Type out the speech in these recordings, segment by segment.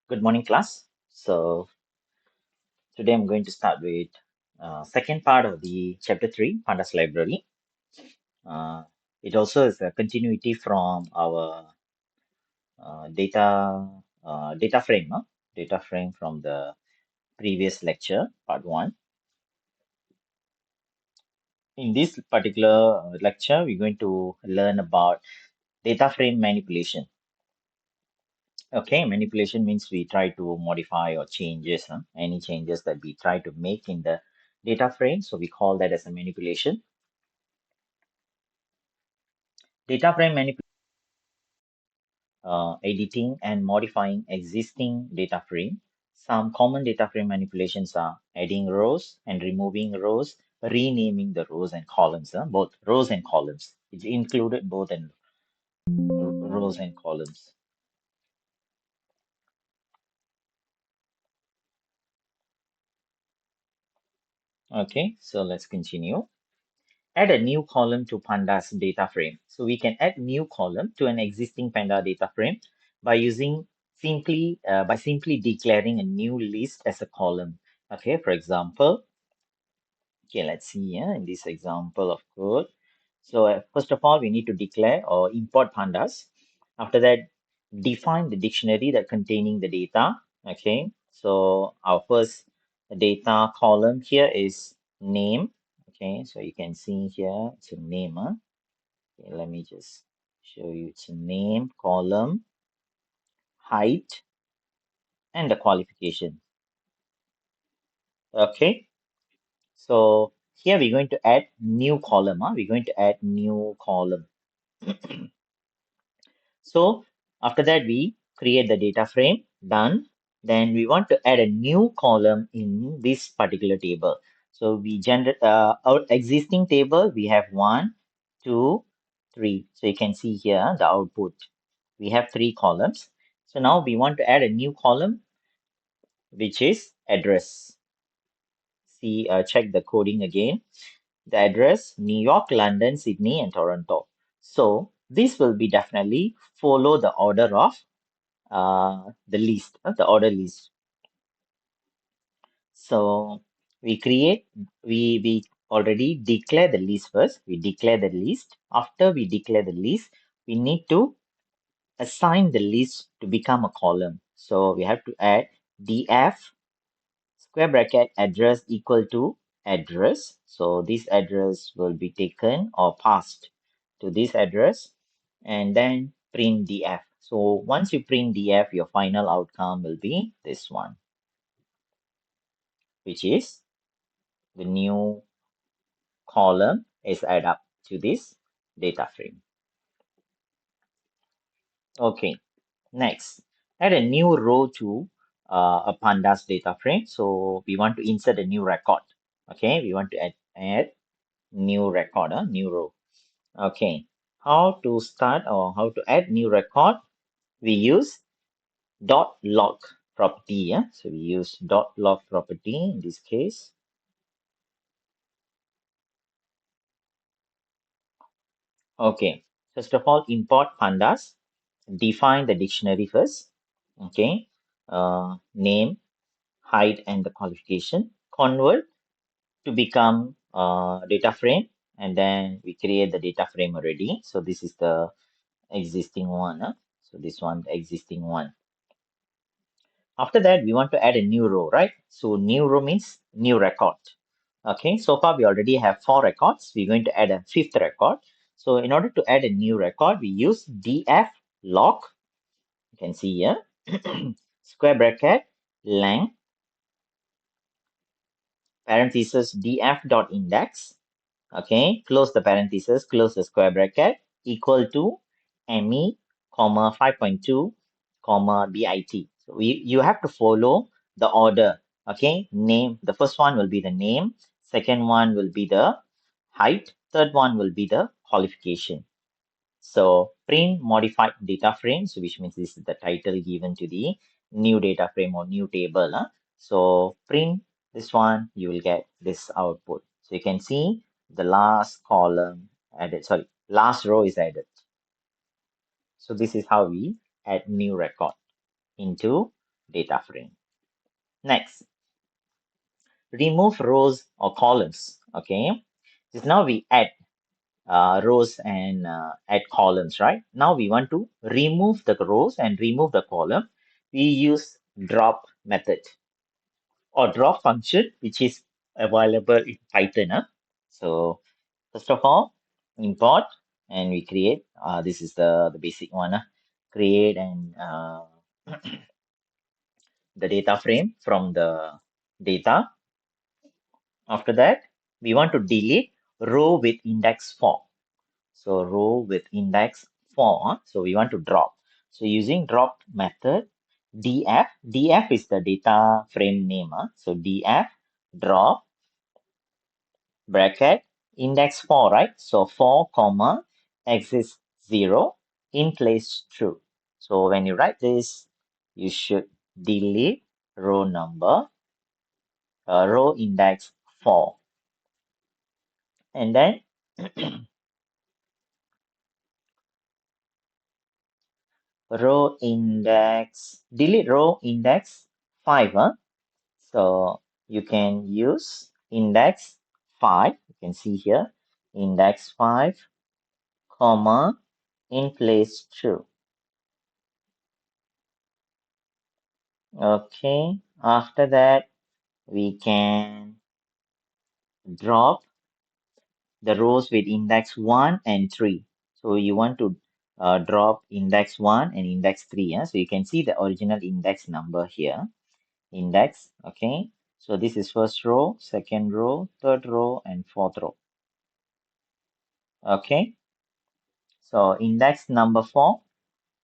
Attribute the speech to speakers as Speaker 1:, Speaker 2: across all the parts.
Speaker 1: Good morning, class. So today I'm going to start with second part of the chapter 3, Pandas library. Uh, it also is a continuity from our data frame, data frame from the previous lecture, part 1. In this particular lecture, we're going to learn about data frame manipulation. Okay, manipulation means we try to modify or changes, any changes that we try to make in the data frame. So we call that as a manipulation. Data frame manipulation, editing and modifying existing data frame. Some common data frame manipulations are adding rows and removing rows, renaming the rows and columns, both rows and columns. It's included both in rows and columns. Okay, so let's continue. Add a new column to Pandas data frame. So we can add new column to an existing Panda data frame by using simply declaring a new list as a column. Okay, for example, okay, let's see here in this example of code. So first of all, we need to declare or import Pandas. After that, define the dictionary that containing the data. Okay, so our first data column here is name. Okay, so you can see here it's a name. Okay, let me just show you it's a name column, height, and the qualification. Okay, so here we're going to add new column. We're going to add new column. So after that, we create the data frame, done. Then we want to add a new column in this particular table. So we generate our existing table, we have 1, 2, 3. So you can see here the output. We have 3 columns. So now we want to add a new column, which is address. See, check the coding again. The address, New York, London, Sydney, and Toronto. So this will be definitely follow the order of the list, the order list. So we already declare the list first. We declare the list. After we declare the list, we need to assign the list to become a column. So we have to add df square bracket address equal to address. So this address will be taken or passed to this address and then print df. So once you print df, your final outcome will be this one, which is the new column is add up to this data frame. Okay, next, add a new row to a pandas data frame. So we want to insert a new record. Okay, we want to add new record, new row. Okay, how to start or how to add new record? We use dot log property. Yeah, so we use dot log property in this case. Okay, first of all, import pandas. Define the dictionary first. Okay, name, height, and the qualification. Convert to become data frame, and then we create the data frame already. So this is the existing one. So this one, the existing one. After that, we want to add a new row, right? So new row means new record. Okay, so far we already have 4 records. We're going to add a 5th record. So in order to add a new record, we use df log. You can see here, square bracket, length, parenthesis df dot index. Okay, close the parenthesis, close the square bracket, equal to me, comma 5.2, comma bit. So you have to follow the order. Okay, name, the first one will be the name, second one will be the height, third one will be the qualification. So print modified data frames, which means this is the title given to the new data frame or new table. So print this one, you will get this output. So you can see the last column added, sorry, last row is added. So this is how we add new record into data frame. Next, remove rows or columns. Okay, so now we add rows and add columns, right? Now we want to remove the rows and remove the column. We use drop method or drop function, which is available in Python. So first of all, import and we create. This is the basic one. Create and the data frame from the data. After that, we want to delete row with index 4. So row with index 4. So we want to drop. So using drop method, df is the data frame name. So df drop bracket index 4, right? So 4 comma x is 0 in place true. So when you write this, you should delete row number, row index 4. And then delete row index 5. So you can use index 5. You can see here, index 5, comma, in place true. Okay, after that, we can drop the rows with index 1 and 3. So you want to drop index 1 and index 3. Yeah? So you can see the original index number here. Index, okay? So this is first row, second row, third row, and fourth row. Okay, so index number 4.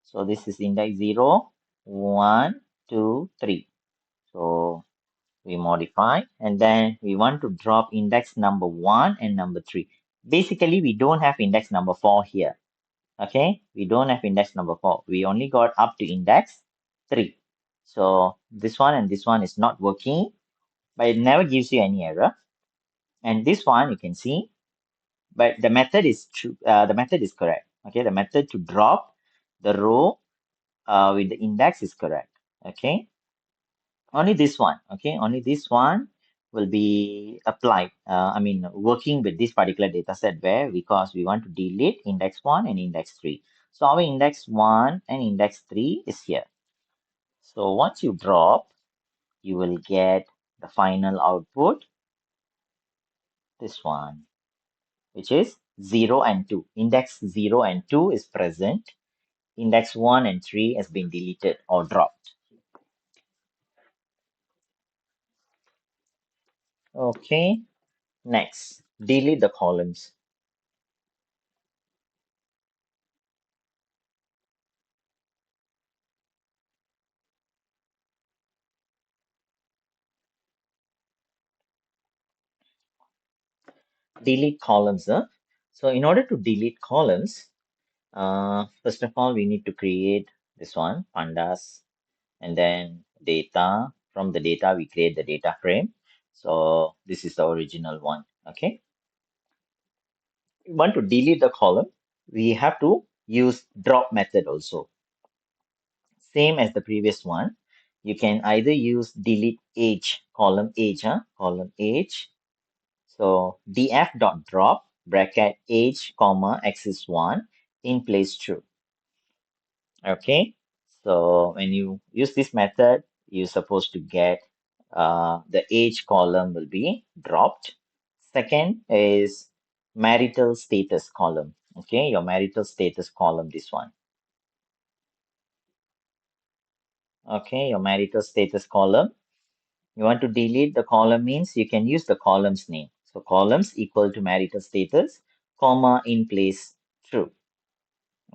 Speaker 1: So this is index 0, 1, 2, 3. So we modify and then we want to drop index number 1 and number 3. Basically, we don't have index number 4 here. Okay, we don't have index number 4. We only got up to index 3. So this one and this one is not working, but it never gives you any error. And this one you can see, but the method is true. The method is correct. Okay, the method to drop the row with the index is correct. Okay, only this one. Okay, only this one will be applied. I mean, working with this particular data set where because we want to delete index 1 and index 3. So our index 1 and index 3 is here. So once you drop, you will get the final output, this one, which is 0 and 2. Index 0 and 2 is present. Index 1 and 3 has been deleted or dropped. Okay, next, delete the columns. Delete columns. So in order to delete columns, first of all, we need to create this one, pandas, and then data. From the data, we create the data frame. So this is the original one. Okay. We want to delete the column, we have to use drop method also. Same as the previous one. You can either use delete age, column age, column age. So df dot drop bracket age comma x is 1 in place true. Okay. So when you use this method, you're supposed to get the age column will be dropped. Second is marital status column. Okay, your marital status column, this one. Okay, your marital status column. You want to delete the column means you can use the column's name. So columns equal to marital status, comma in place true.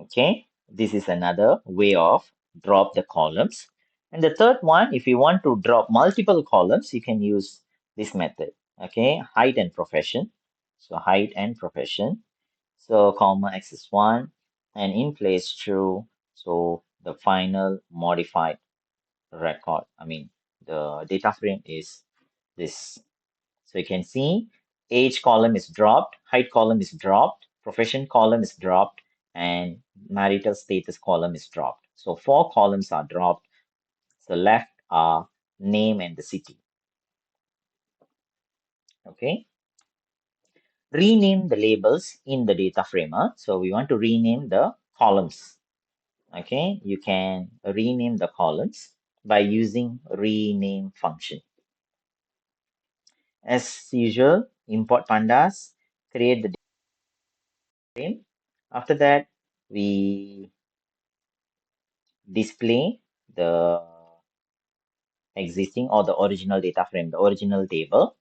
Speaker 1: Okay, this is another way of drop the columns. And the third one, if you want to drop multiple columns, you can use this method. Okay, height and profession. So height and profession. So comma x is 1 and in place true. So the final modified record, I mean, the data frame is this. So you can see age column is dropped, height column is dropped, profession column is dropped, and marital status column is dropped. So 4 columns are dropped. So left are name and the city. Okay. Rename the labels in the data frame. So we want to rename the columns. Okay, you can rename the columns by using rename function. As usual, import pandas, create the frame. After that, we display the existing or the original data frame, the original table.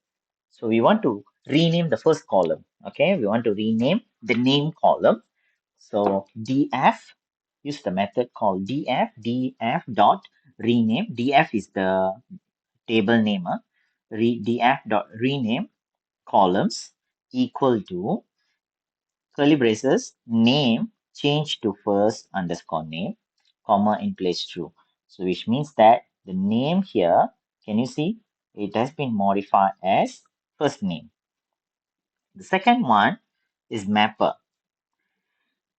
Speaker 1: So we want to rename the first column. Okay, we want to rename the name column. So df, use the method called df dot rename. Df is the table name. Df dot rename columns equal to curly braces name change to first underscore name comma in place true. So which means that the name here, can you see it has been modified as first name. The second one is mapper.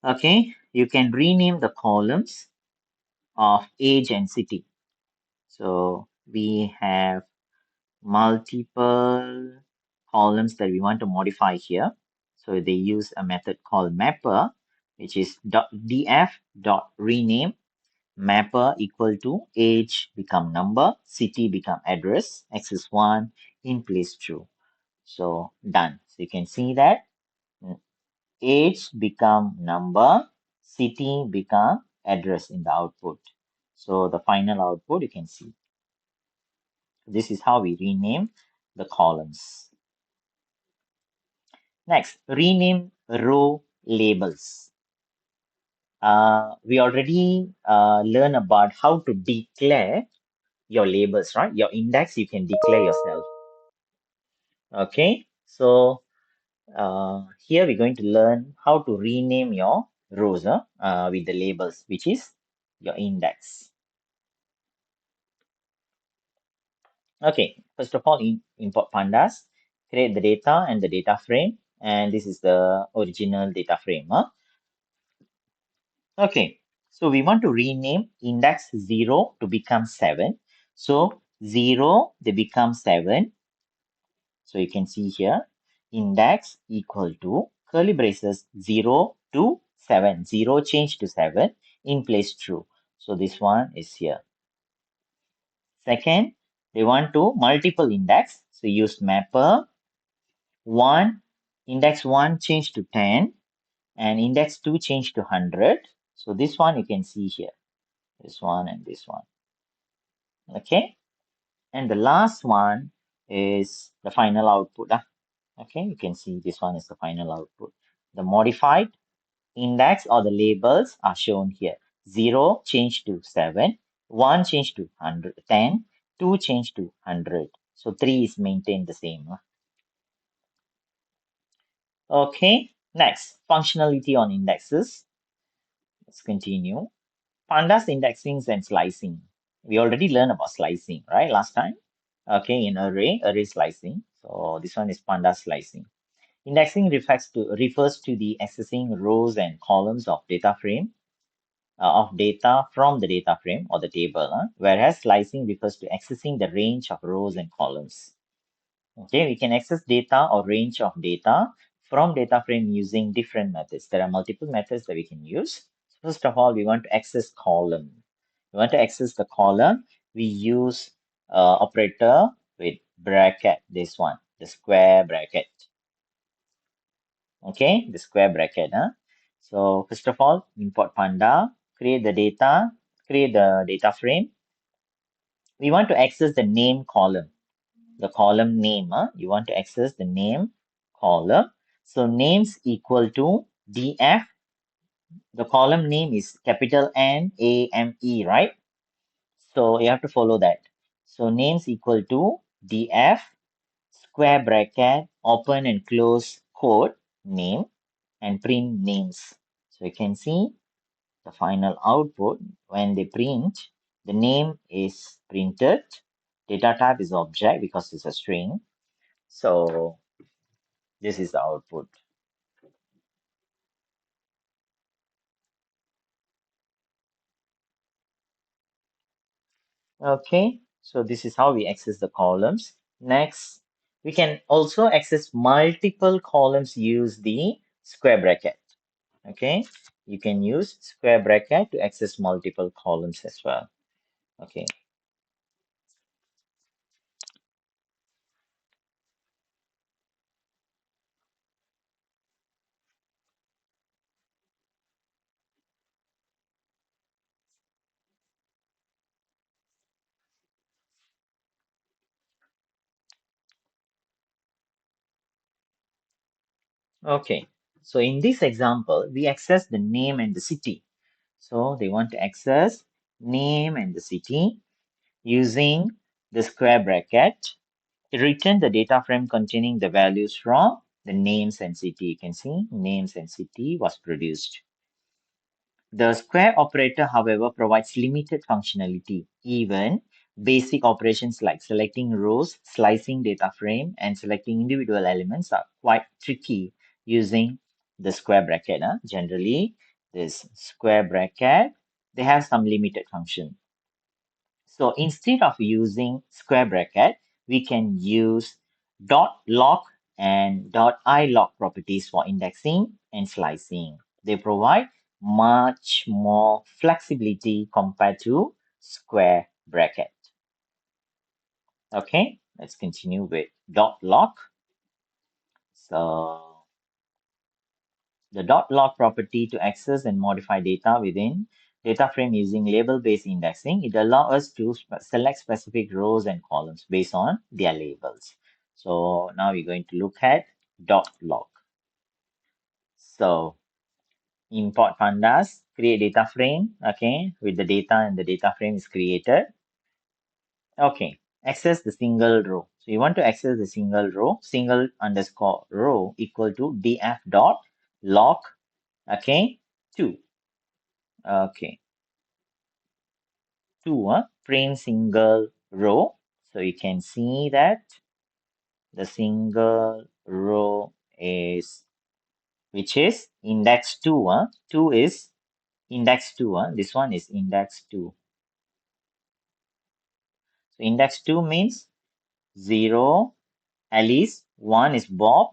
Speaker 1: Okay, you can rename the columns of age and city. So we have multiple columns that we want to modify here. So they use a method called mapper, which is df dot rename mapper equal to age become number, city become address, x is 1, in place true. So done. So you can see that age become number, city become address in the output. So the final output you can see. This is how we rename the columns. Next, rename row labels. We already learned about how to declare your labels, right? Your index, you can declare yourself. Okay, so here we're going to learn how to rename your rows with the labels, which is your index. Okay, first of all, import pandas, create the data and the data frame, and this is the original data frame. Okay, so we want to rename index 0 to become 7. So 0, they become 7. So you can see here, index equal to curly braces 0 to 7. 0 change to 7, in place true. So this one is here. Second, they want to multiple index. So use mapper 1, index 1 change to 10, and index 2 change to 100. So this one you can see here. This one and this one. Okay, and the last one is the final output. Okay, you can see this one is the final output. The modified index or the labels are shown here. 0 change to 7, 1 change to 100, 10, 2 change to 100. So 3 is maintained the same. Okay, next, functionality on indexes. Let's continue. Pandas indexing and slicing. We already learned about slicing, right, last time? Okay, in array slicing. So this one is Pandas slicing. Indexing refers to the accessing rows and columns of data frame of data from the data frame or the table, whereas slicing refers to accessing the range of rows and columns. Okay, we can access data or range of data from data frame using different methods. There are multiple methods that we can use. First of all, we want to access column. We want to access the column. We use operator with bracket, this one, the square bracket. Okay, the square bracket. So first of all, import panda, create the data, create the data frame. We want to access the name column, the column name. You want to access the name column. So names equal to df. The column name is capital NAME, right? So you have to follow that. So names equal to df square bracket open and close quote name and print names. So you can see the final output when they print, the name is printed, data type is object because it's a string. So this is the output. Okay, So this is how we access the columns. Next, we can also access multiple columns use the square bracket. Okay, you can use square bracket to access multiple columns as well. Okay. Okay. So in this example, we access the name and the city. So they want to access name and the city using the square bracket. It return the data frame containing the values from the names and city. You can see names and city was produced. The square operator, however, provides limited functionality. Even basic operations like selecting rows, slicing data frame, and selecting individual elements are quite tricky using the square bracket. Generally, this square bracket, they have some limited function. So instead of using square bracket, we can use dot lock and dot ilock properties for indexing and slicing. They provide much more flexibility compared to square bracket. Okay, let's continue with dot lock. So the dot lock property to access and modify data within data frame using label-based indexing. It allows us to select specific rows and columns based on their labels. So now we're going to look at dot lock. So import pandas, create data frame, okay, with the data and the data frame is created. Okay, access the single row. So you want to access the single row, single underscore row equal to df dot lock, okay, 2. Okay, 2, print single row. So you can see that the single row is, which is index 2. 2 is index 2. This one is index 2. So index 2 means 0, Alice, 1 is Bob,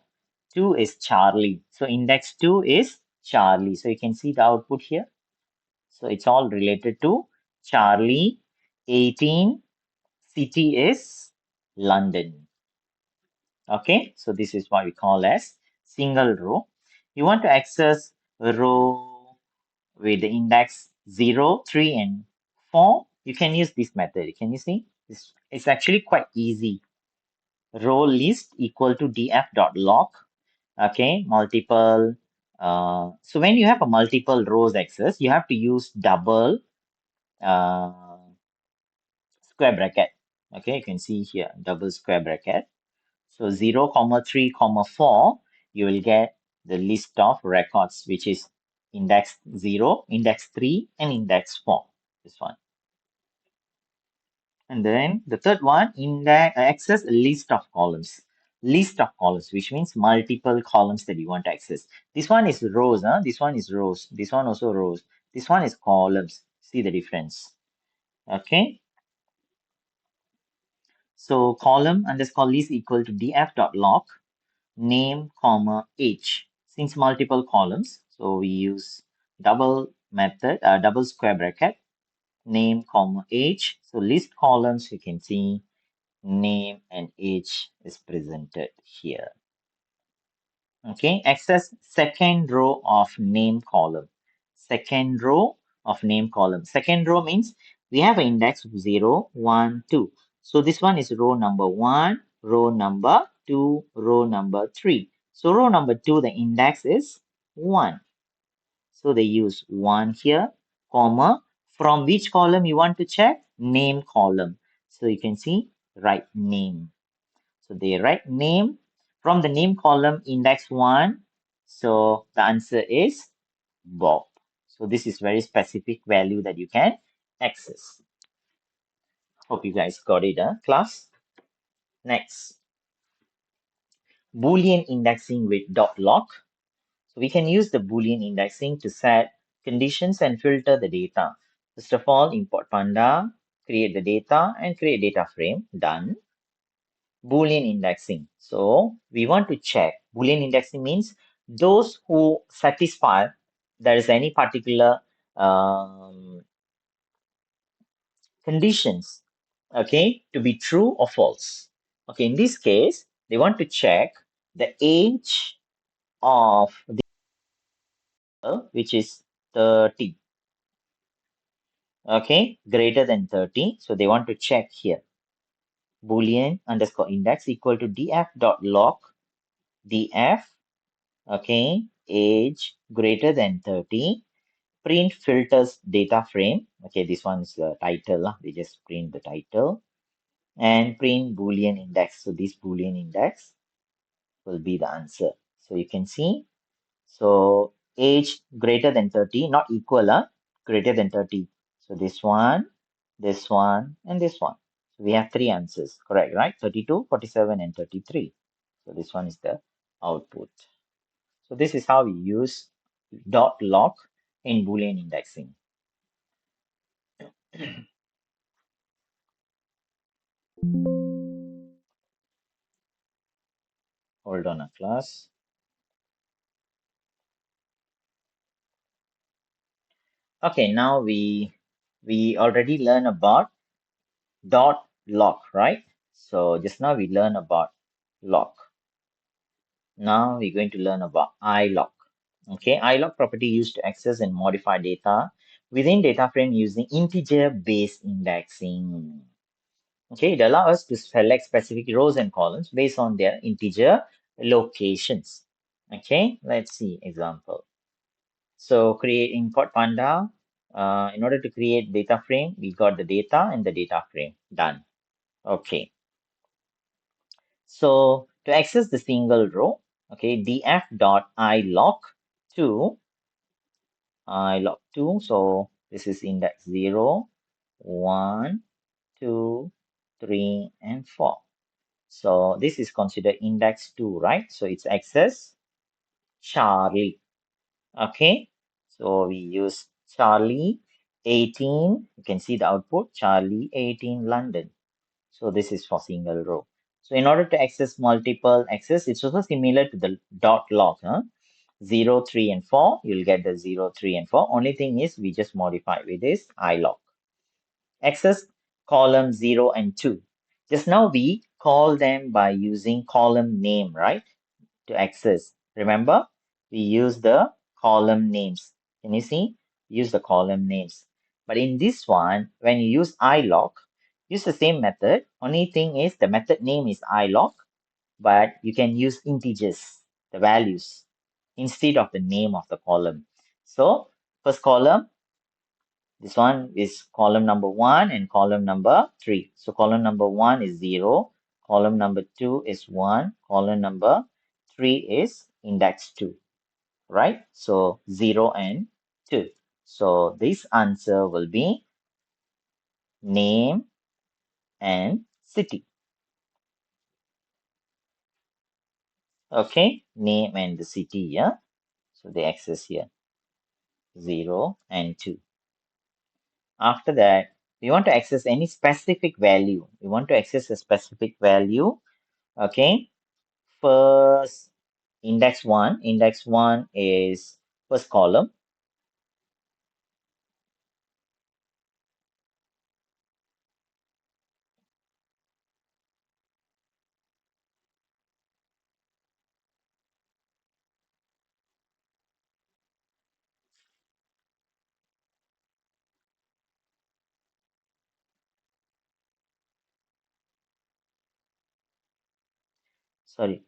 Speaker 1: 2 is Charlie. So index 2 is Charlie. So you can see the output here. So it's all related to Charlie. 18, city is London. Okay, so this is what we call as single row. You want to access a row with the index 0, 3, and 4. You can use this method. Can you see? It's actually quite easy. Row list equal to df.log. Okay, multiple. So when you have a multiple rows access, you have to use double uh, square bracket. Okay, you can see here double square bracket. So 0, 3, 4, you will get the list of records, which is index 0, index 3, and index 4. This one. And then the third one, index access list of columns. List of columns, which means multiple columns that you want to access. This one is rows, this one is rows. This one also rows. This one is columns. See the difference. Okay. So column underscore list equal to df.log name, comma, age. Since multiple columns, so we use double method, double square bracket, name, comma, age. So list columns, you can see name and age is presented here. Okay, access second row of name column. Second row of name column. Second row means we have an index 0, 1, 2. So this one is row number 1, row number 2, row number 3. So row number 2, the index is 1. So they use 1 here, comma. From which column you want to check? Name column. So you can see write name. So they write name from the name column index 1. So the answer is Bob. So this is very specific value that you can access. Hope you guys got it, class. Next, Boolean indexing with dot lock. So we can use the Boolean indexing to set conditions and filter the data. First of all, import Panda, create the data and create data frame. Done. Boolean indexing. So we want to check. Boolean indexing means those who satisfy there is any particular conditions, okay, to be true or false. Okay, in this case, they want to check the age of the girl, which is 30. Okay, greater than 30. So they want to check here. Boolean underscore index equal to df.log df, okay, age greater than 30, print filters data frame. Okay, this one is the title. We just print the title and print Boolean index. So this Boolean index will be the answer. So you can see, so age greater than 30, not equal, greater than 30. So this one, and this one. So we have three answers, correct, right? 32, 47, and 33. So this one is the output. So this is how we use dot log in Boolean indexing. Hold on a class. Okay, now we already learned about dot lock, right? So just now we learned about lock. Now we're going to learn about iLock. Okay, iLock property used to access and modify data within data frame using integer-based indexing. Okay, it allows us to select specific rows and columns based on their integer locations. Okay, let's see example. So create import Panda. In order to create data frame, we got the data and the data frame done. Okay. So to access the single row, okay, df.ilock2, ilock2. So this is index 0, 1, 2, 3, and 4. So this is considered index 2, right? So it's access Charlie. Okay. So we use Charlie 18. You can see the output Charlie 18 London. So this is for single row. So in order to access multiple access, it's also similar to the dot log. 0, 3, and 4. You'll get the 0, 3, and 4. Only thing is we just modify with this iLog. Access column 0 and 2. Just now we call them by using column name, right? To access. Remember, we use the column names. Can you see? Use the column names. But in this one, when you use iLog, use the same method. Only thing is the method name is iLog, but you can use integers, the values, instead of the name of the column. So first column, this one is column number 1 and column number 3. So column number 1 is 0, column number 2 is 1, column number 3 is index 2, right? So 0 and 2. So this answer will be name and city. Okay, name and the city, yeah? So the access here, 0 and 2. After that, we want to access any specific value. We want to access a specific value, okay? First, index 1. Index 1 is first column. Sorry.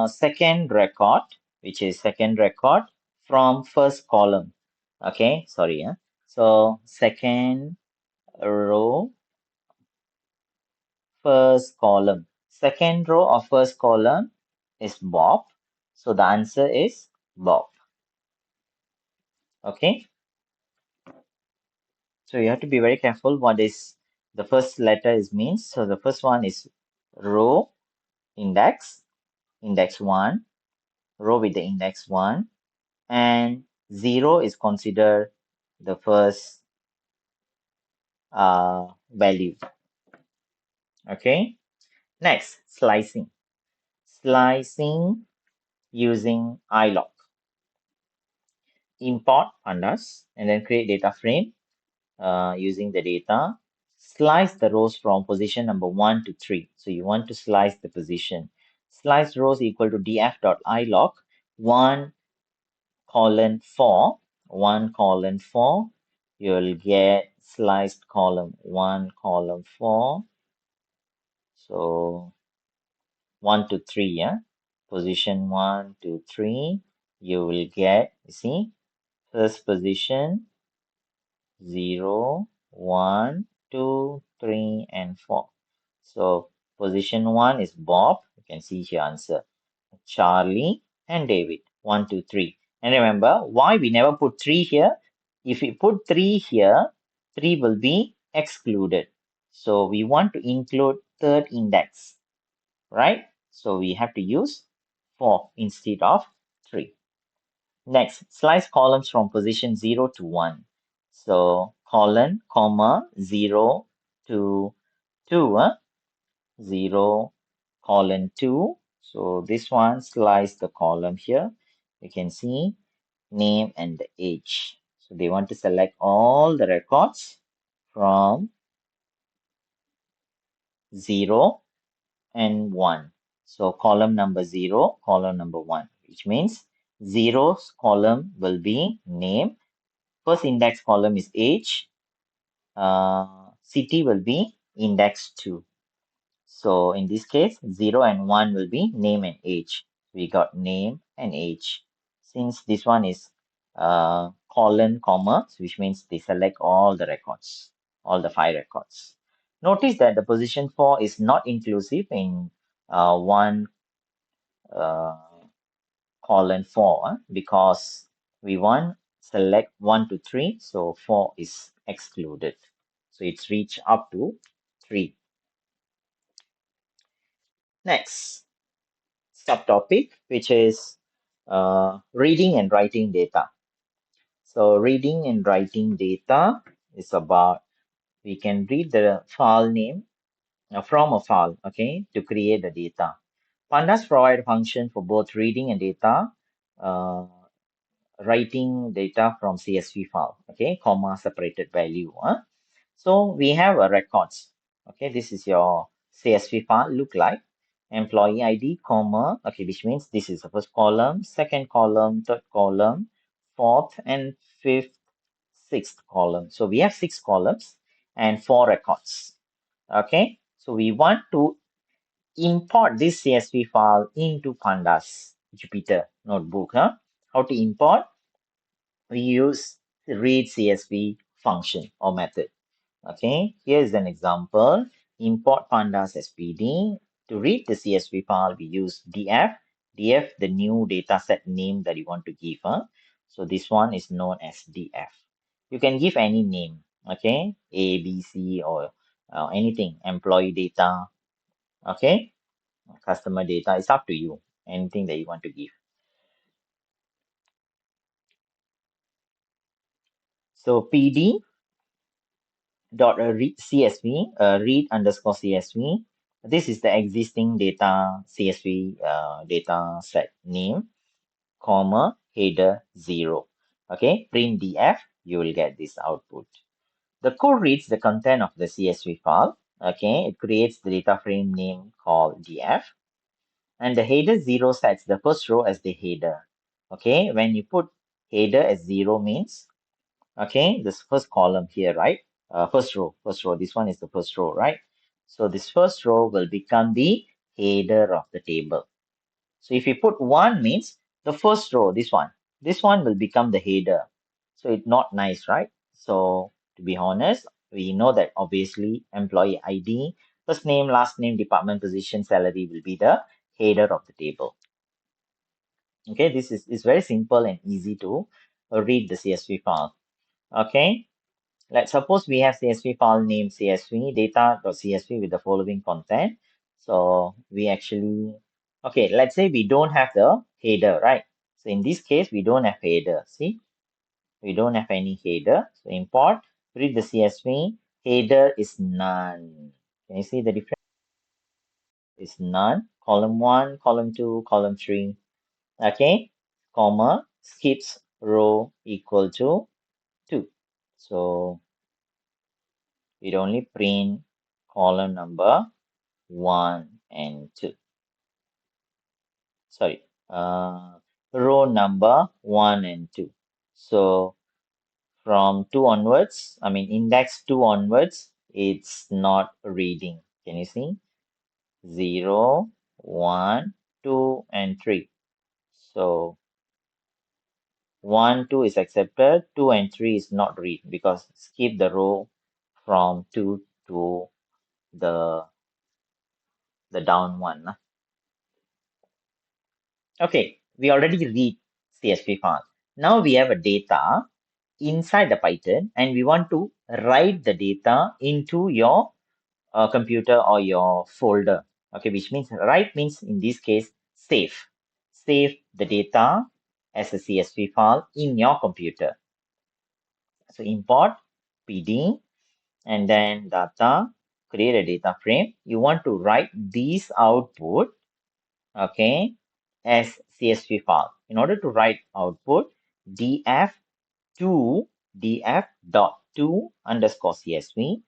Speaker 1: Second record, which is second record from first column. Okay, sorry. So second row, first column. Second row of first column is Bob. So the answer is Bob. Okay. So you have to be very careful what is the first letter is means. So the first one is row index, index 1, row with the index 1, and 0 is considered the first value. Okay. Next, slicing. Slicing using iloc. Import pandas and then create data frame using the data. Slice the rows from position number 1 to 3. So you want to slice the position. Slice rows equal to df.iloc 1 colon 4. 1 colon 4. You'll get sliced column 1 column 4. So 1 to 3, yeah. Position 1 to 3. You will get, you see, first position 0, 1, 2, 3, and 4. So position 1 is Bob. You can see here answer. Charlie and David. 1, 2, 3. And remember why we never put 3 here. If we put 3 here, 3 will be excluded. So we want to include third index, right? So we have to use 4 instead of 3. Next, slice columns from position 0 to 1. So colon, comma, 0 to 2, 0, colon 2. So this one, slice the column here. You can see name and the age. So they want to select all the records from 0 and 1. So column number 0, column number 1, which means 0's column will be name. First index column is age. City will be index 2. So in this case, 0 and 1 will be name and age. We got name and age. Since this one is colon, comma, which means they select all the records, all the 5 records. Notice that the position 4 is not inclusive in one uh, colon 4 because we want select 1 to 3, so 4 is excluded. So it's reached up to 3. Next subtopic, which is reading and writing data. So reading and writing data is about we can read the file name from a file, okay, to create the data. Pandas provide function for both reading and data, writing data from CSV file, okay, comma separated value. So we have a records, okay, this is your CSV file look like employee ID, comma, okay, which means this is the first column, second column, third column, fourth and fifth, sixth column. So we have 6 columns and 4 records, okay. So we want to import this CSV file into Pandas Jupyter notebook. How to import? We use the read CSV function or method. Okay, here's an example. Import pandas SPD. To read the CSV file, we use df. df, the new dataset name that you want to give. So this one is known as df. You can give any name, okay, A, B, C, or anything, employee data, okay, customer data. It's up to you, anything that you want to give. So PD dot read CSV, read underscore CSV. This is the existing data CSV data set name, comma, header 0. Okay, print df, you will get this output. The code reads the content of the CSV file. Okay, it creates the data frame name called df. And the header 0 sets the first row as the header. Okay, when you put header as 0 means, okay, this first column here, right? First row, this one is the first row, right? So this first row will become the header of the table. So if you put 1 means the first row, this one will become the header. So it's not nice, right? So to be honest, we know that obviously employee ID, first name, last name, department, position, salary will be the header of the table. Okay, this is very simple and easy to read the CSV file. Okay, let's suppose we have CSV file name CSV data.csv with the following content. So we actually, okay, let's say we don't have the header, right? So in this case, we don't have header. See, we don't have any header. So import, read the CSV. Header is none. Can you see the difference? Is none. Column 1, column 2, column 3. Okay, comma, skips row equal to 2. So it only print column number 1 and 2. Sorry, row number 1 and 2. So from 2 onwards, I mean index 2 onwards, it's not reading. Can you see? 0, 1, 2, and 3. So 1, 2 is accepted, 2 and 3 is not read because skip the row from 2 to the down one. Okay, we already read CSV file. Now we have a data inside the Python and we want to write the data into your computer or your folder. Okay, which means write means in this case save. Save the data as a CSV file in your computer. So import PD and then data, create a data frame. You want to write these output, okay, as CSV file. In order to write output, df2 df.to underscore CSV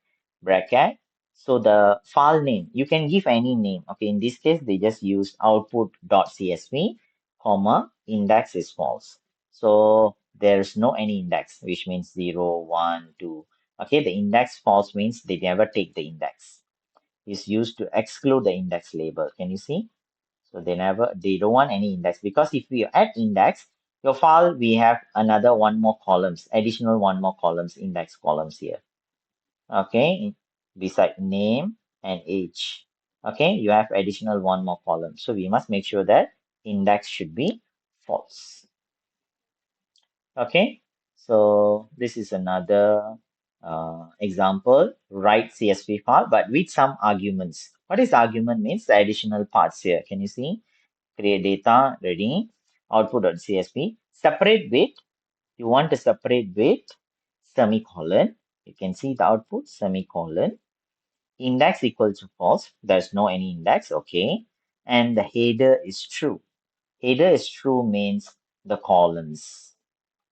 Speaker 1: bracket. So the file name, you can give any name. Okay, in this case, they just use output.csv, comma, index is false. So there's no any index, which means 0, 1, 2. Okay, the index false means they never take the index. It's used to exclude the index label. Can you see? So they don't want any index because if we add index, your file, we have another one more columns, additional one more columns, index columns here. Okay, beside name and age. Okay, you have additional one more column. So we must make sure that index should be false. Okay, so this is another example, write CSV file, but with some arguments. What is argument means? The additional parts here. Can you see? Create data, ready, output.csv, separate with, you want to separate with semicolon. You can see the output, semicolon, index equals to false, there's no any index, okay, and the header is true. Header is true means the columns.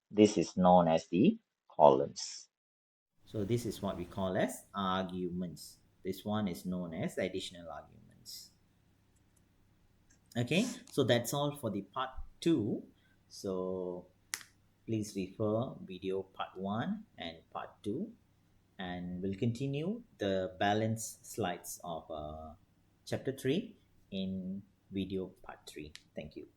Speaker 1: This is known as the columns. So this is what we call as arguments. This one is known as additional arguments. Okay, so that's all for the part 2. So please refer video part 1 and part 2, and we'll continue the balance slides of chapter 3 in video part 3. Thank you.